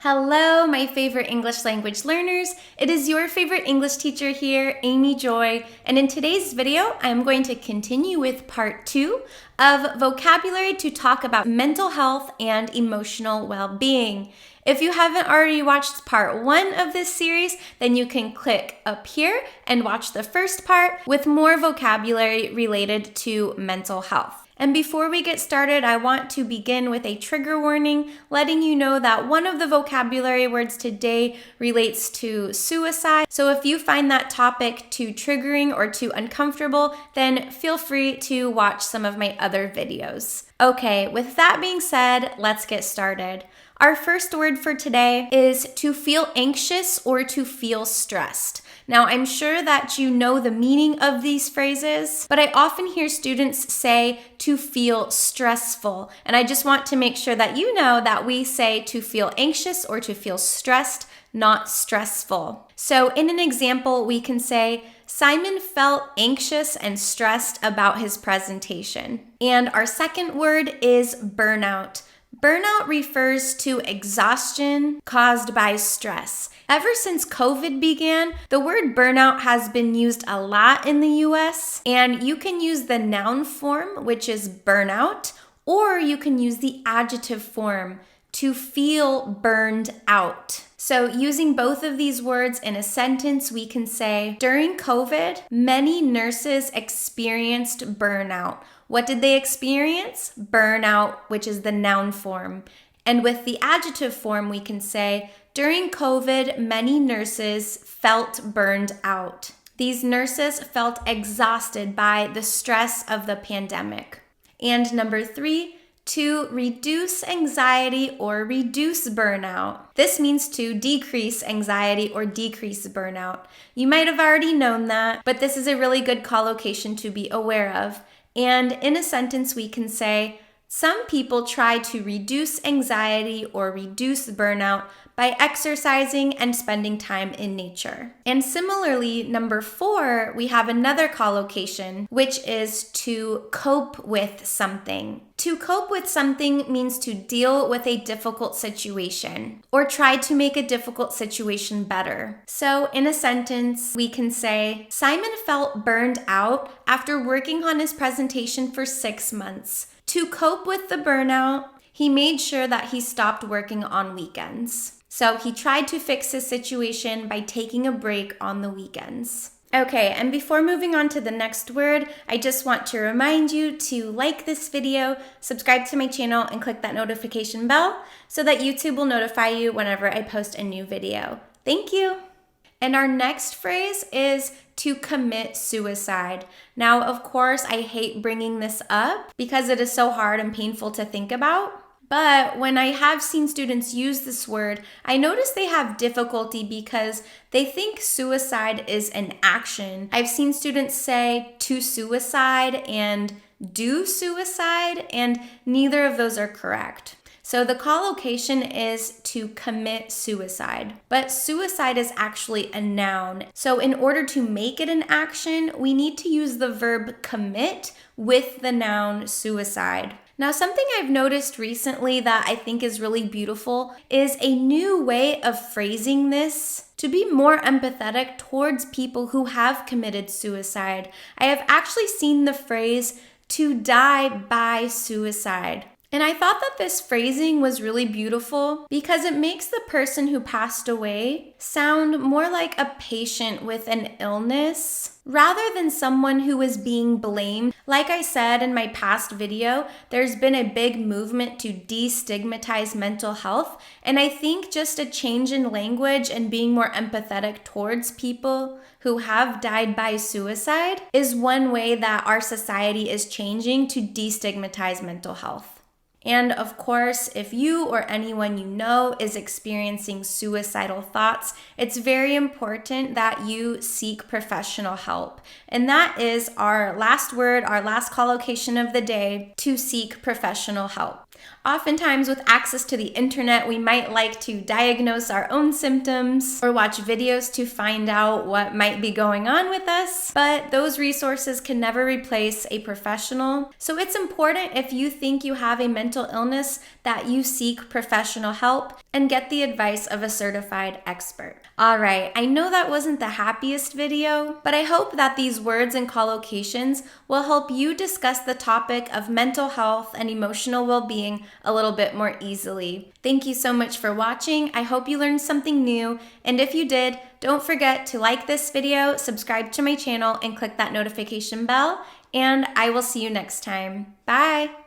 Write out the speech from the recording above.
Hello, my favorite English language learners. It is your favorite English teacher here, Amy Joy, and in today's video, I'm going to continue with part 2 of vocabulary to talk about mental health and emotional well-being. If you haven't already watched part 1 of this series, then you can click up here and watch the first part with more vocabulary related to mental health. And before we get started, I want to begin with a trigger warning, letting you know that one of the vocabulary words today relates to suicide. So if you find that topic too triggering or too uncomfortable, then feel free to watch some of my other videos. Okay, with that being said, let's get started. Our first word for today is to feel anxious or to feel stressed. Now, I'm sure that you know the meaning of these phrases, but I often hear students say to feel stressful. And I just want to make sure that you know that we say to feel anxious or to feel stressed, not stressful. So in an example, we can say, Simon felt anxious and stressed about his presentation. And our second word is burnout. Burnout refers to exhaustion caused by stress. Ever since COVID began, the word burnout has been used a lot in the US, and you can use the noun form, which is burnout, or you can use the adjective form, to feel burned out. So using both of these words in a sentence, we can say, during COVID, many nurses experienced burnout. What did they experience? Burnout, which is the noun form. And with the adjective form, we can say, during COVID, many nurses felt burned out. These nurses felt exhausted by the stress of the pandemic. And number 3, to reduce anxiety or reduce burnout. This means to decrease anxiety or decrease burnout. You might have already known that, but this is a really good collocation to be aware of. And in a sentence, we can say, some people try to reduce anxiety or reduce burnout by exercising and spending time in nature. And similarly, number 4, we have another collocation, which is to cope with something. To cope with something means to deal with a difficult situation or try to make a difficult situation better. So in a sentence, we can say, Simon felt burned out after working on his presentation for 6 months. To cope with the burnout, he made sure that he stopped working on weekends. So he tried to fix his situation by taking a break on the weekends. Okay, and before moving on to the next word, I just want to remind you to like this video, subscribe to my channel, and click that notification bell so that YouTube will notify you whenever I post a new video. Thank you! And our next phrase is to commit suicide. Now, of course, I hate bringing this up because it is so hard and painful to think about. But when I have seen students use this word, I notice they have difficulty because they think suicide is an action. I've seen students say to suicide and do suicide, and neither of those are correct. So the collocation is to commit suicide, but suicide is actually a noun. So in order to make it an action, we need to use the verb commit with the noun suicide. Now, something I've noticed recently that I think is really beautiful is a new way of phrasing this to be more empathetic towards people who have committed suicide. I have actually seen the phrase to die by suicide. And I thought that this phrasing was really beautiful because it makes the person who passed away sound more like a patient with an illness rather than someone who is being blamed. Like I said in my past video, there's been a big movement to destigmatize mental health. And I think just a change in language and being more empathetic towards people who have died by suicide is one way that our society is changing to destigmatize mental health. And of course, if you or anyone you know is experiencing suicidal thoughts, it's very important that you seek professional help. And that is our last word, our last collocation of the day, to seek professional help. Oftentimes, with access to the internet, we might like to diagnose our own symptoms or watch videos to find out what might be going on with us, but those resources can never replace a professional. So it's important, if you think you have a mental illness, that you seek professional help and get the advice of a certified expert. All right, I know that wasn't the happiest video, but I hope that these words and collocations will help you discuss the topic of mental health and emotional well-being a little bit more easily. Thank you so much for watching. I hope you learned something new, and if you did, don't forget to like this video, subscribe to my channel, and click that notification bell, and I will see you next time. Bye!